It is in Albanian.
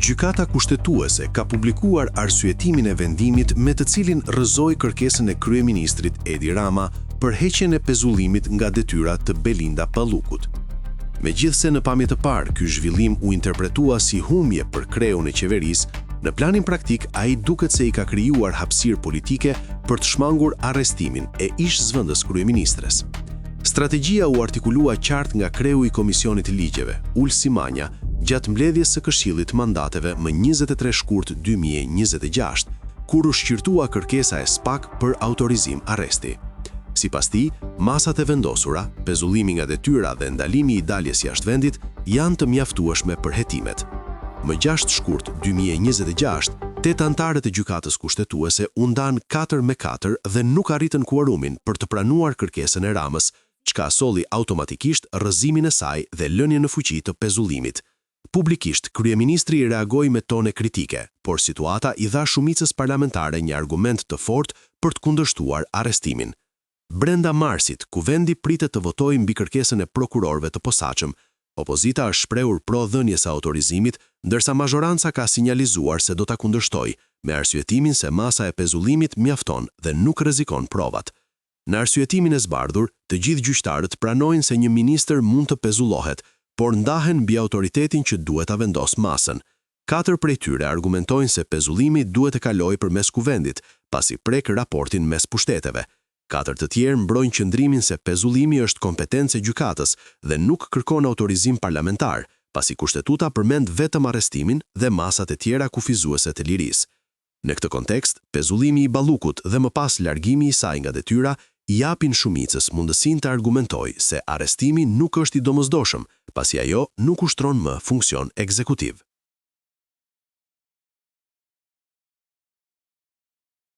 Gjykata kushtetuese ka publikuar arsyetimin e vendimit me të cilin rrëzoi kërkesën e kryeministrit Edi Rama për heqjen e pezullimit nga detyra të Belinda Pallukut. Megjithse në pamje të parë ky zhvillim u interpretua si humje për kreun e qeverisë, në planin praktik ai duket se i ka krijuar hapësirë politike për të shmangur arrestimin e ish-zëvendës kryeministres. Strategjia u artikulua qartë nga kreu i Komisionit të Ligjeve, Ulsi Manja, gjatë mbledhjes së Këshillit mandateve më 23 shkurt 2026, kur u shqyrtua kërkesa e SPAK për autorizim arresti. Sipas tij, masat e vendosura, pezullimi nga detyra dhe ndalimi i daljes jashtë vendit janë të mjaftueshme për hetimet. Më 6 shkurt 2026, 8 anëtarët e gjykatës kushtetuese u ndan 4-4 dhe nuk arritën kuorumin për të pranuar kërkesën e Ramës, çka solli automatikisht rrëzimin e saj dhe lënien në fuqi të pezullimit. Publikisht, kryeministri reagoi me tone kritike, por situata i dha shumicës parlamentare një argument të fortë për të kundërshtuar arrestimin. Brenda marsit, ku vendi pritet të votojë mbi kërkesën e prokurorëve të posaçëm, opozita është shprehur pro dhënies së autorizimit, ndërsa mazhoranca ka sinjalizuar se do ta kundërshtojë, me arsyetimin se masa e pezullimit mjafton dhe nuk rrezikon provat. Në arsyetimin e zbardhur, të gjithë gjyqtarët pranojnë se një ministër mund të pezullohet, por ndahen mbi autoritetin që duhet ta vendos masën. 4 prej tyre argumentojnë se pezullimi duhet të kalojë përmes kuvendit, pasi prek raportin mes pushteteve. 4 të tjerë mbrojnë qëndrimin se pezullimi është kompetencë e gjykatës dhe nuk kërkon autorizim parlamentar, pasi kushtetuta përmend vetëm arrestimin dhe masat e tjera kufizuese të lirisë. Në këtë kontekst, pezullimi i Ballukut dhe më pas largimi i saj nga detyra i japin shumicës mundësinë të argumentojë se arrestimi nuk është i domosdoshëm, pasi ajo nuk ushtron më funksion ekzekutiv.